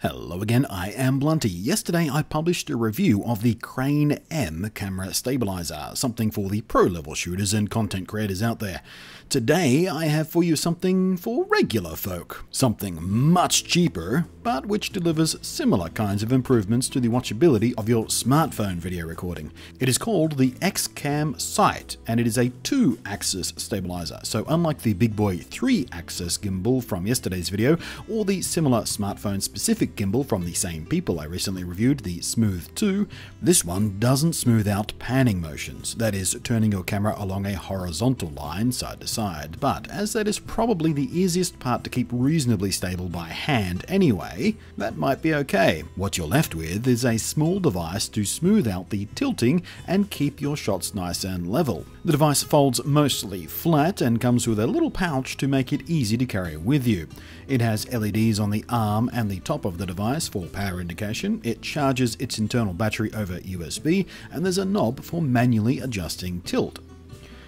Hello again, I am Blunty. Yesterday I published a review of the Crane M camera stabilizer, something for the pro-level shooters and content creators out there. Today I have for you something for regular folk, something much cheaper, but which delivers similar kinds of improvements to the watchability of your smartphone video recording. It is called the X-Cam Sight, and it is a 2-axis stabilizer, so unlike the big boy 3-axis gimbal from yesterday's video, or the similar smartphone-specific gimbal from the same people I recently reviewed, the Smooth 2, this one doesn't smooth out panning motions, that is, turning your camera along a horizontal line side to side, but as that is probably the easiest part to keep reasonably stable by hand anyway, that might be okay. What you're left with is a small device to smooth out the tilting and keep your shots nice and level. The device folds mostly flat and comes with a little pouch to make it easy to carry with you. It has LEDs on the arm and the top of the device for power indication, it charges its internal battery over USB, and there's a knob for manually adjusting tilt.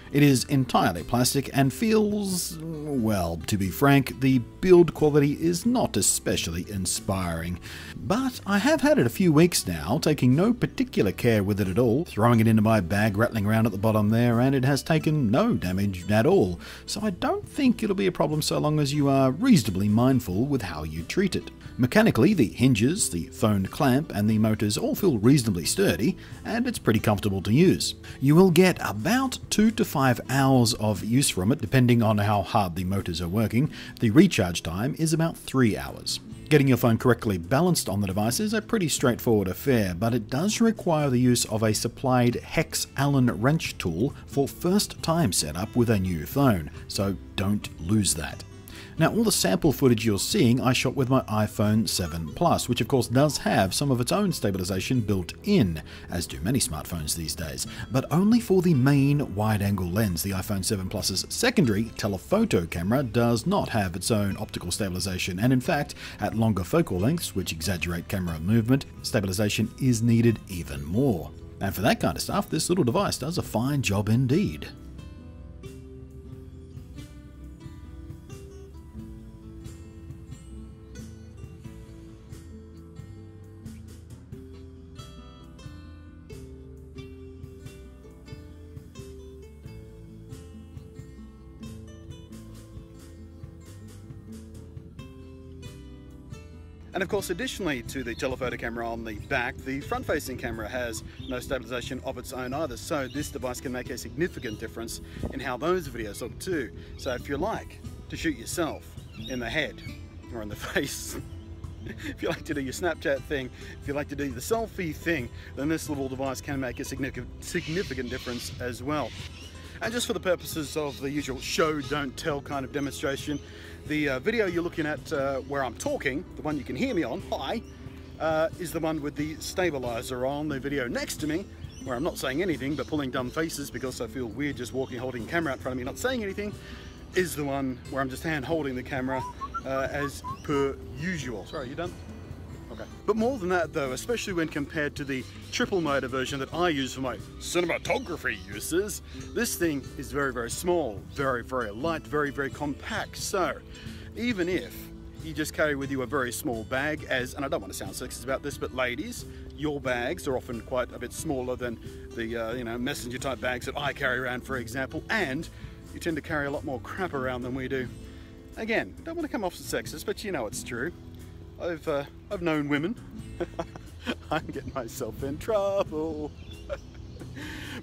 It is entirely plastic and feels, well, to be frank, the build quality is not especially inspiring. But I have had it a few weeks now, taking no particular care with it at all, throwing it into my bag, rattling around at the bottom there, and it has taken no damage at all. So I don't think it'll be a problem so long as you are reasonably mindful with how you treat it. Mechanically, the hinges, the phone clamp, and the motors all feel reasonably sturdy, and it's pretty comfortable to use. You will get about 2 to 5 hours of use from it, depending on how hard the motors are working. The recharge time is about 3 hours. Getting your phone correctly balanced on the device is a pretty straightforward affair, but it does require the use of a supplied hex Allen wrench tool for first-time setup with a new phone, so don't lose that. Now, all the sample footage you're seeing I shot with my iPhone 7 Plus, which of course does have some of its own stabilization built in, as do many smartphones these days, but only for the main wide-angle lens. The iPhone 7 Plus's secondary telephoto camera does not have its own optical stabilization, and in fact, at longer focal lengths, which exaggerate camera movement, stabilization is needed even more. And for that kind of stuff, this little device does a fine job indeed. And of course, additionally to the telephoto camera on the back, the front-facing camera has no stabilization of its own either, so this device can make a significant difference in how those videos look too. So if you like to shoot yourself in the head or in the face, if you like to do your Snapchat thing, if you like to do the selfie thing, then this little device can make a significant difference as well. And just for the purposes of the usual show, don't tell kind of demonstration, the video you're looking at where I'm talking, the one you can hear me on, hi, is the one with the stabilizer on. The video next to me, where I'm not saying anything but pulling dumb faces because I feel weird just walking holding the camera out in front of me not saying anything, is the one where I'm just hand holding the camera as per usual. Sorry, you done? Okay. But more than that though, especially when compared to the triple motor version that I use for my cinematography uses, this thing is very, very small, very, very light, very, very compact. So even if you just carry with you a very small bag, and I don't want to sound sexist about this, but ladies, your bags are often quite a bit smaller than the messenger type bags that I carry around, for example, and you tend to carry a lot more crap around than we do. Again, don't want to come off as sexist, but you know it's true. I've known women. I'm getting myself in trouble.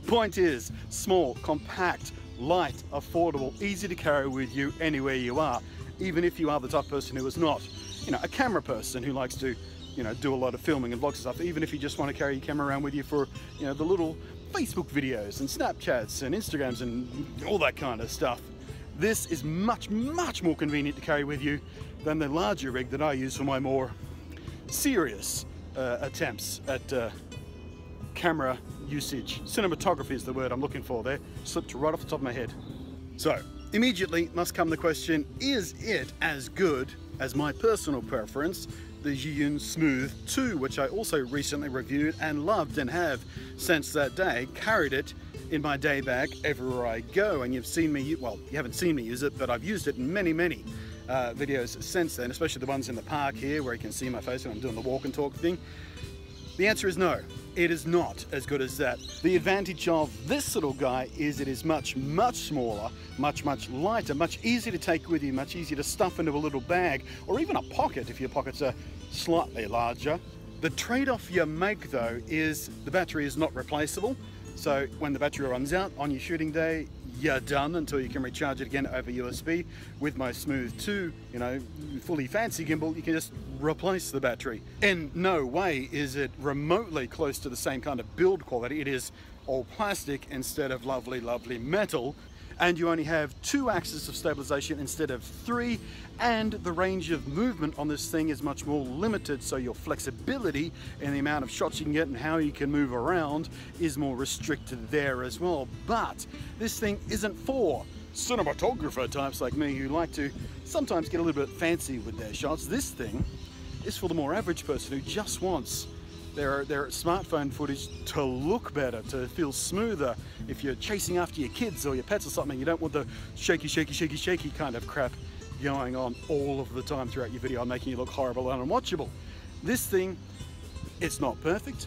Point is, small, compact, light, affordable, easy to carry with you anywhere you are, even if you are the type of person who is not, a camera person who likes to, do a lot of filming and vlogs and stuff, even if you just want to carry your camera around with you for, the little Facebook videos and Snapchats and Instagrams and all that kind of stuff. This is much, much more convenient to carry with you than the larger rig that I use for my more serious attempts at camera usage. Cinematography is the word I'm looking for there. Slipped right off the top of my head. So, immediately must come the question, is it as good as my personal preference, the Zhiyun Smooth 2, which I also recently reviewed and loved and have since that day carried it in my day bag everywhere I go. And you've seen me, well, you haven't seen me use it, but I've used it in many videos since then, especially the ones in the park here where you can see my face when I'm doing the walk and talk thing. The answer is no, it is not as good as that. The advantage of this little guy is it is much smaller, much lighter, much easier to take with you, much easier to stuff into a little bag or even a pocket if your pockets are slightly larger. The trade-off you make though is the battery is not replaceable. So when the battery runs out on your shooting day, you're done until you can recharge it again over USB. With my Smooth 2, you know, fully fancy gimbal, you can just replace the battery. In no way is it remotely close to the same kind of build quality. It is all plastic instead of lovely metal. And you only have 2 axes of stabilization instead of 3, and the range of movement on this thing is much more limited, so your flexibility in the amount of shots you can get and how you can move around is more restricted there as well. But this thing isn't for cinematographer types like me who like to sometimes get a little bit fancy with their shots. This thing is for the more average person who just wants their smartphone footage to look better, to feel smoother. If you're chasing after your kids or your pets or something, you don't want the shaky kind of crap going on all of the time throughout your video, making you look horrible and unwatchable. This thing, it's not perfect,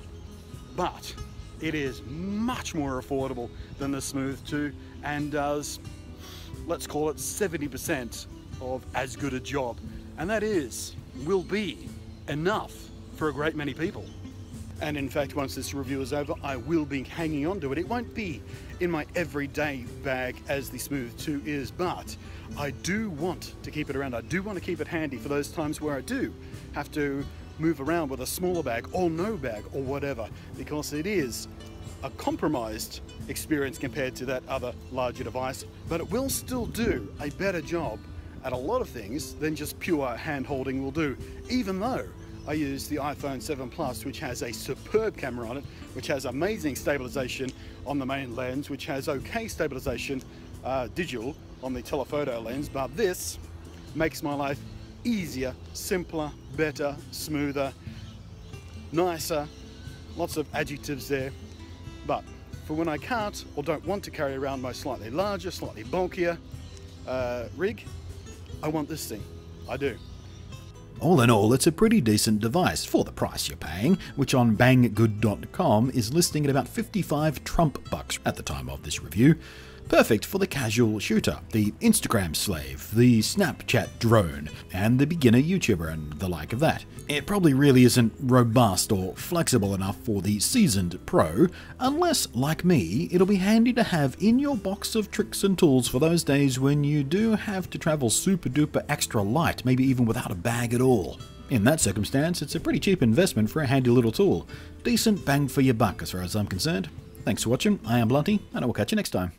but it is much more affordable than the Smooth 2 and does, let's call it 70% of as good a job. And that will be enough for a great many people. And in fact, once this review is over, I will be hanging on to it. It won't be in my everyday bag as the Smooth 2 is, but I do want to keep it around. I do want to keep it handy for those times where I do have to move around with a smaller bag or no bag or whatever, because it is a compromised experience compared to that other larger device, but it will still do a better job at a lot of things than just pure hand holding will do, even though I use the iPhone 7 Plus, which has a superb camera on it, which has amazing stabilization on the main lens, which has okay stabilization digital on the telephoto lens, but this makes my life easier, simpler, better, smoother, nicer, lots of adjectives there. But for when I can't or don't want to carry around my slightly larger, slightly bulkier rig, I want this thing. I do. All in all, it's a pretty decent device for the price you're paying, which on banggood.com is listing at about 55 Trump bucks at the time of this review. Perfect for the casual shooter, the Instagram slave, the Snapchat drone, and the beginner YouTuber and the like of that. It probably really isn't robust or flexible enough for the seasoned pro, unless, like me, it'll be handy to have in your box of tricks and tools for those days when you do have to travel super duper extra light, maybe even without a bag at all. In that circumstance, it's a pretty cheap investment for a handy little tool. Decent bang for your buck as far as I'm concerned. Thanks for watching, I am Blunty, and I will catch you next time.